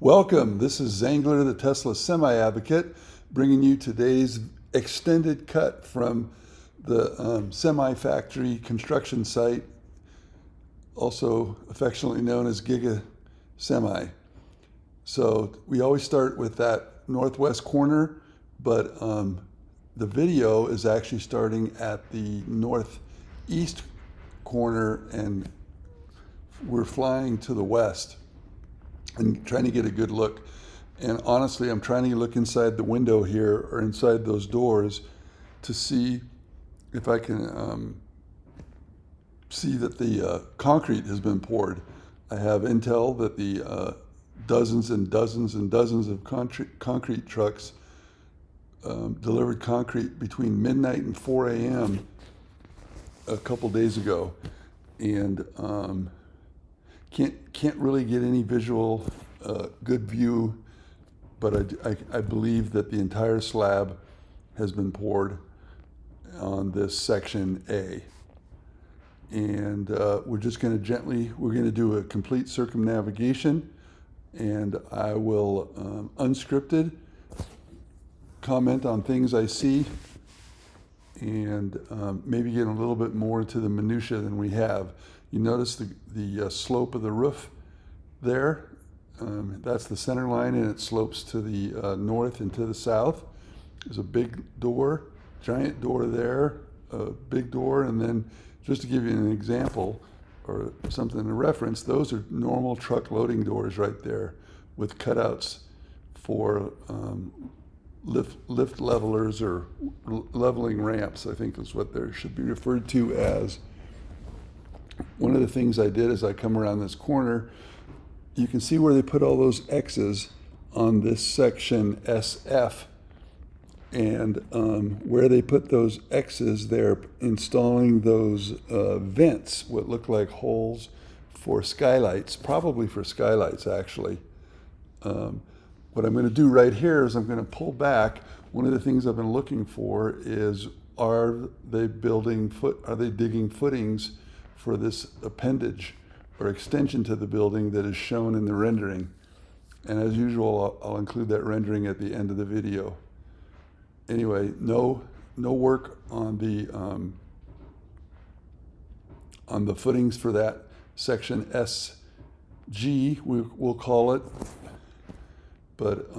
Welcome. This is Zangler, the Tesla semi-advocate, bringing you today's extended cut from the semi-factory construction site, also affectionately known as Giga Semi. So we always start with that northwest corner, but the video is actually starting at the northeast corner, and we're flying to the west and trying to get a good look. And honestly, I'm trying to look inside the window here or inside those doors to see if I can see that the concrete has been poured. I have intel that the dozens and dozens and dozens of concrete trucks delivered concrete between midnight and 4 a.m. a couple days ago, and can't really get any visual good view, but I believe that the entire slab has been poured on this section A. And we're just going to do a complete circumnavigation, and I will unscripted comment on things I see, and maybe get a little bit more to the minutia than we have. You notice the slope of the roof there. That's the center line, and it slopes to the north and to the south. There's a big door, giant door there, a big door, and then just to give you an example or something to reference, those are normal truck loading doors right there with cutouts for lift levelers or leveling ramps, I think is what they should be referred to as. One of the things I did is I come around this corner. You can see where they put all those X's on this section SF, and where they put those X's, they're installing those vents, what look like holes for skylights, probably for skylights actually. What I'm going to do right here is I'm going to pull back. One of the things I've been looking for is, are they digging footings for this appendage or extension to the building that is shown in the rendering. And as usual, I'll include that rendering at the end of the video. Anyway, no work on the footings for that section SG, we'll call it. But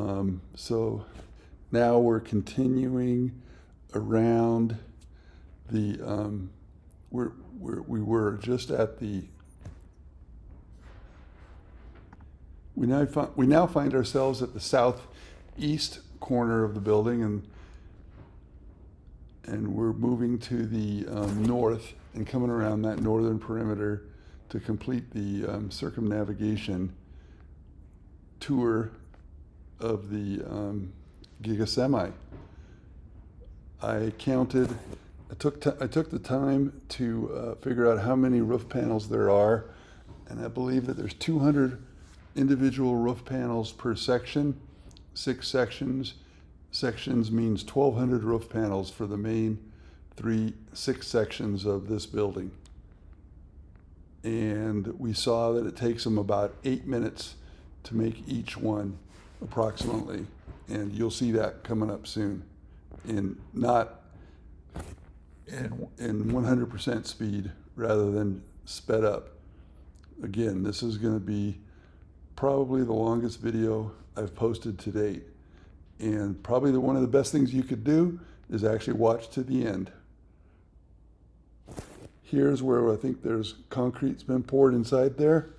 so now we're continuing around the we were just at the. We now find ourselves at the southeast corner of the building, and we're moving to the north and coming around that northern perimeter to complete the circumnavigation tour of the Giga Semi. I took the time to figure out how many roof panels there are, and I believe that there's 200 individual roof panels per section, 6 sections. Sections means 1,200 roof panels for the main 6 sections of this building. And we saw that it takes them about 8 minutes to make each one, approximately. And you'll see that coming up soon, not in 100% speed rather than sped up. Again, this is going to be probably the longest video I've posted to date, and probably one of the best things you could do is actually watch to the end. Here's where I think there's concrete's been poured inside there.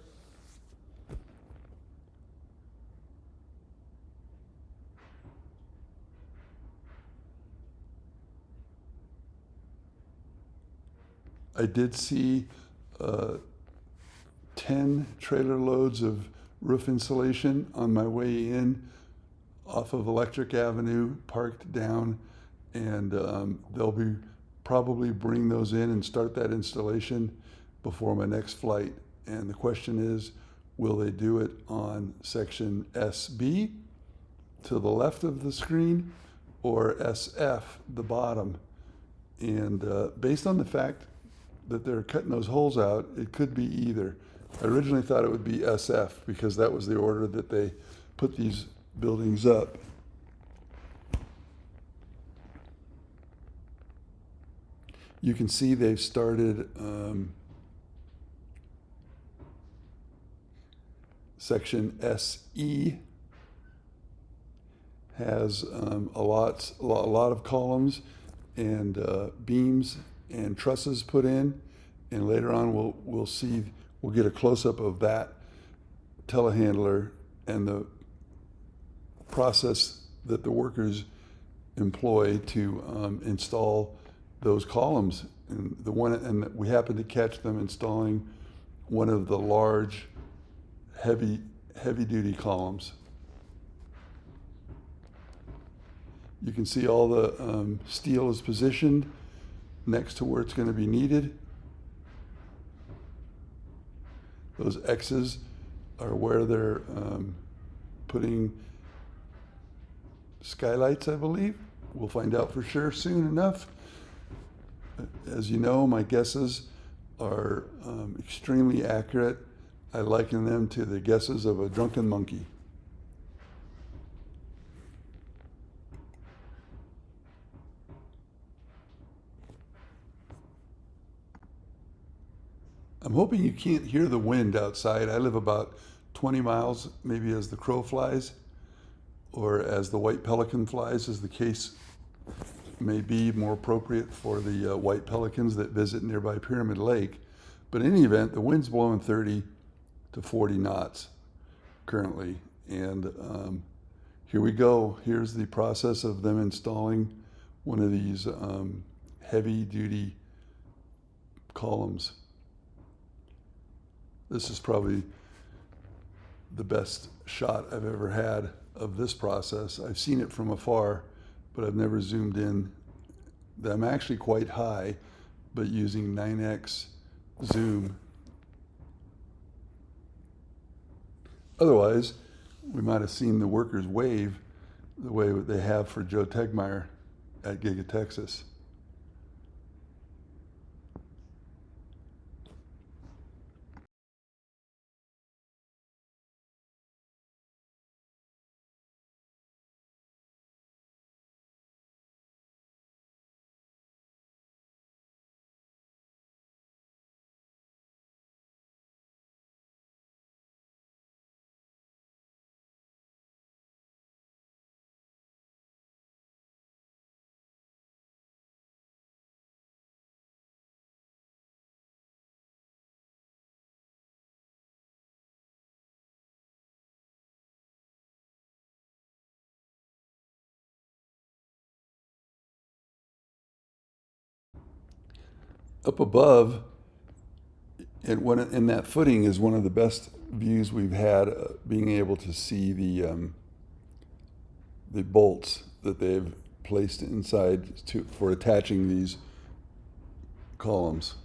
I did see 10 trailer loads of roof insulation on my way in off of Electric Avenue, parked down, and they'll probably bring those in and start that installation before my next flight. And the question is, will they do it on section SB to the left of the screen or SF, the bottom? And based on the fact that they're cutting those holes out, it could be either. I originally thought it would be SF because that was the order that they put these buildings up. You can see they've started section SE has a lot of columns and beams and trusses put in, and later on we'll get a close-up of that telehandler and the process that the workers employ to install those columns. And we happened to catch them installing one of the large heavy duty columns. You can see all the steel is positioned next to where it's going to be needed. Those X's are where they're putting skylights, I believe. We'll find out for sure soon enough. As you know, my guesses are extremely accurate. I liken them to the guesses of a drunken monkey. I'm hoping you can't hear the wind outside. I live about 20 miles, maybe as the crow flies, or as the white pelican flies, as the case may be, more appropriate for the white pelicans that visit nearby Pyramid Lake. But in any event, the wind's blowing 30 to 40 knots currently. And here we go. Here's the process of them installing one of these heavy duty columns. This is probably the best shot I've ever had of this process. I've seen it from afar, but I've never zoomed in. I'm actually quite high, but using 9x zoom. Otherwise, we might have seen the workers wave the way they have for Joe Tegmeyer at Giga, Texas. Up above, in that footing is one of the best views we've had, being able to see the bolts that they've placed inside for attaching these columns.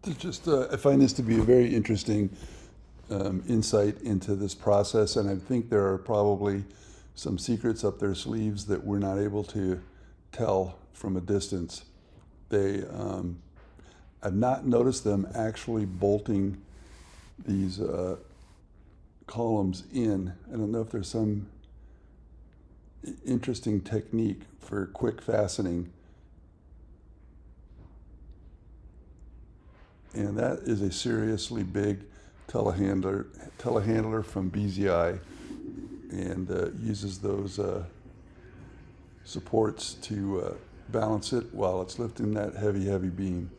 I find this to be a very interesting insight into this process, and I think there are probably some secrets up their sleeves that we're not able to tell from a distance. They, I've not noticed them actually bolting these columns in. I don't know if there's some interesting technique for quick fastening. And that is a seriously big telehandler from BZI, and uses those supports to balance it while it's lifting that heavy beam.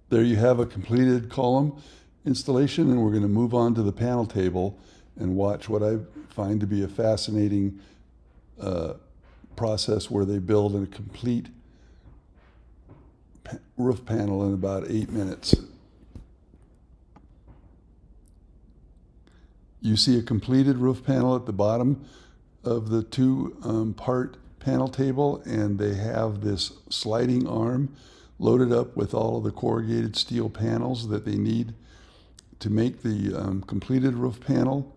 There you have a completed column installation, and we're going to move on to the panel table and watch what I find to be a fascinating process where they build a complete roof panel in about 8 minutes. You see a completed roof panel at the bottom of the two-part panel table, and they have this sliding arm loaded up with all of the corrugated steel panels that they need to make the completed roof panel.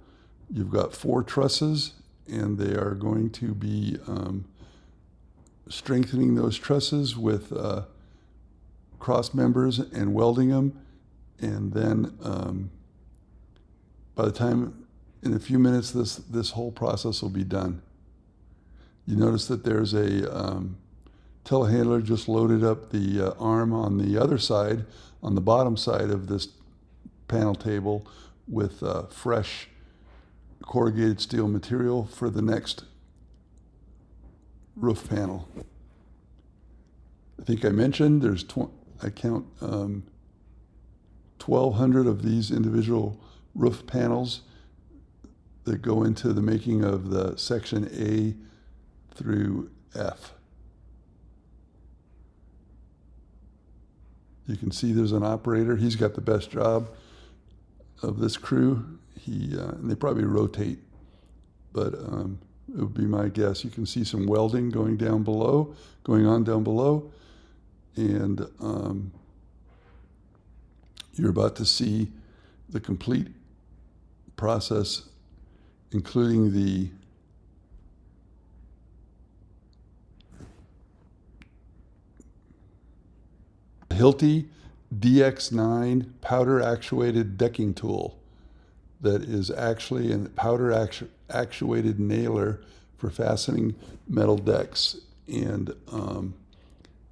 You've got 4 trusses, and they are going to be strengthening those trusses with cross members and welding them. And then by the time, in a few minutes, this whole process will be done. You notice that there's a telehandler just loaded up the arm on the other side, on the bottom side of this panel table, with fresh corrugated steel material for the next roof panel. I think I mentioned there's I count 1,200 of these individual roof panels that go into the making of the section A through F. You can see there's an operator. He's got the best job of this crew. And they probably rotate, but it would be my guess. You can see some welding going on down below, and you're about to see the complete process, including the Hilti DX9 powder actuated decking tool that is actually a powder actuated nailer for fastening metal decks. And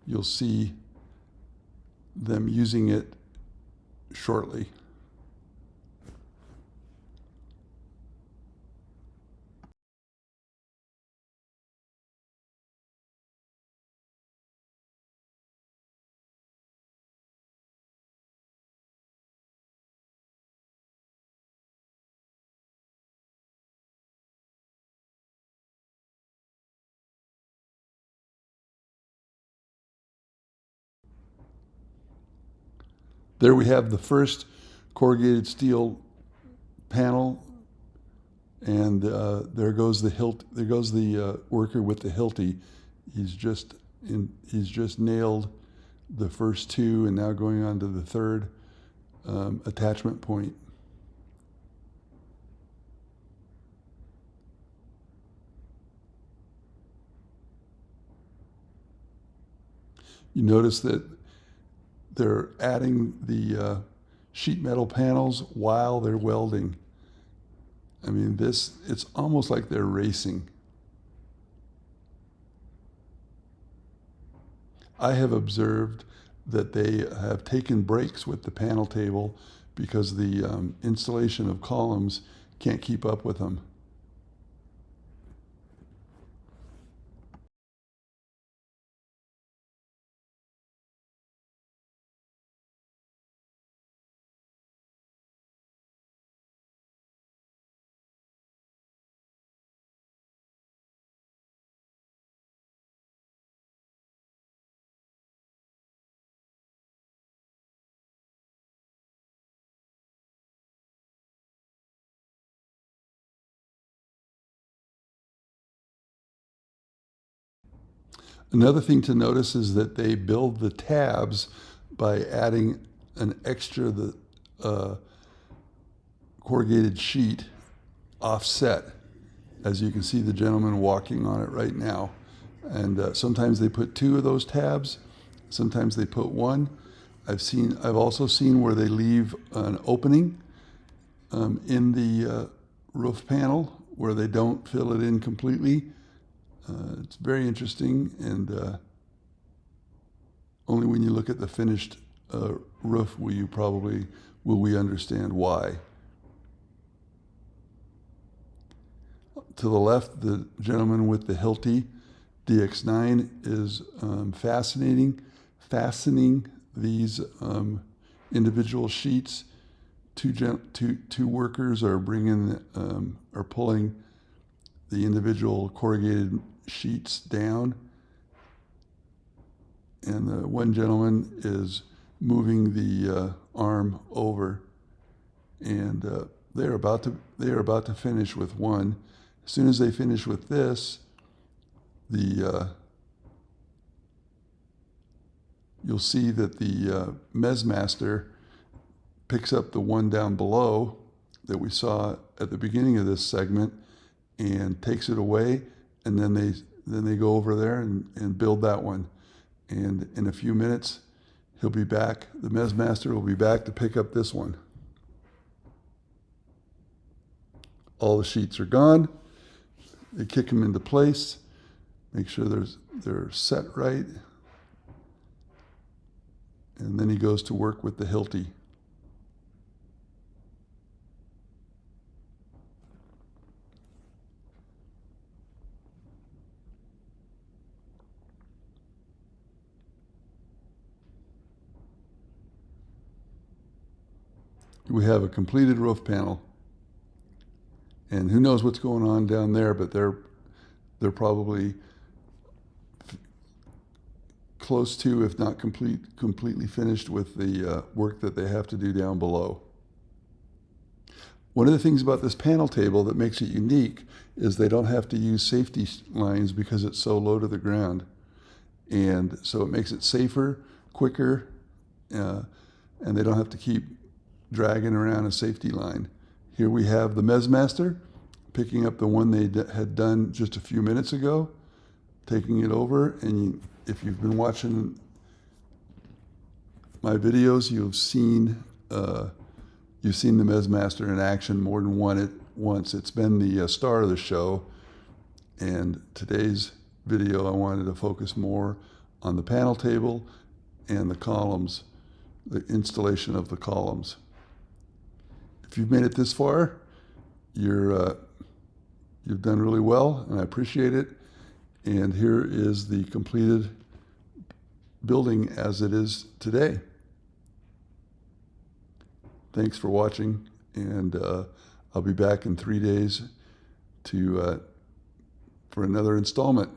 you'll see them using it shortly. There we have the first corrugated steel panel, and there goes the worker with the Hilti. He's just nailed the first 2, and now going on to the third attachment point. You notice that they're adding the sheet metal panels while they're welding. I mean, it's almost like they're racing. I have observed that they have taken breaks with the panel table because the installation of columns can't keep up with them. Another thing to notice is that they build the tabs by adding an extra corrugated sheet offset. As you can see, the gentleman walking on it right now. And sometimes they put 2 of those tabs, sometimes they put 1. I've also seen where they leave an opening in the roof panel where they don't fill it in completely. It's very interesting, and only when you look at the finished roof will we understand why. To the left, the gentleman with the Hilti DX9 is fastening these individual sheets. Two workers are pulling the individual corrugated sheets down, and the one gentleman is moving the arm over, and they're about to finish with one. As soon as they finish with this, you'll see that the Mesmaster picks up the one down below that we saw at the beginning of this segment and takes it away, and then they go over there and build that one. And in a few minutes, he'll be back. The Mesmaster will be back to pick up this one. All the sheets are gone. They kick them into place, make sure they're set right, and then he goes to work with the Hilti. We have a completed roof panel. And who knows what's going on down there, but they're probably close to, if not completely finished with the work that they have to do down below. One of the things about this panel table that makes it unique is they don't have to use safety lines because it's so low to the ground. And so it makes it safer, quicker, and they don't have to keep dragging around a safety line. Here we have the Mesmaster picking up the one they had done just a few minutes ago, taking it over. And if you've been watching my videos, you've seen the Mesmaster in action more than once. It's been the star of the show. And today's video, I wanted to focus more on the panel table and the columns, the installation of the columns. If you've made it this far, you've done really well, and I appreciate it. And here is the completed building as it is today. Thanks for watching, and I'll be back in 3 days for another installment.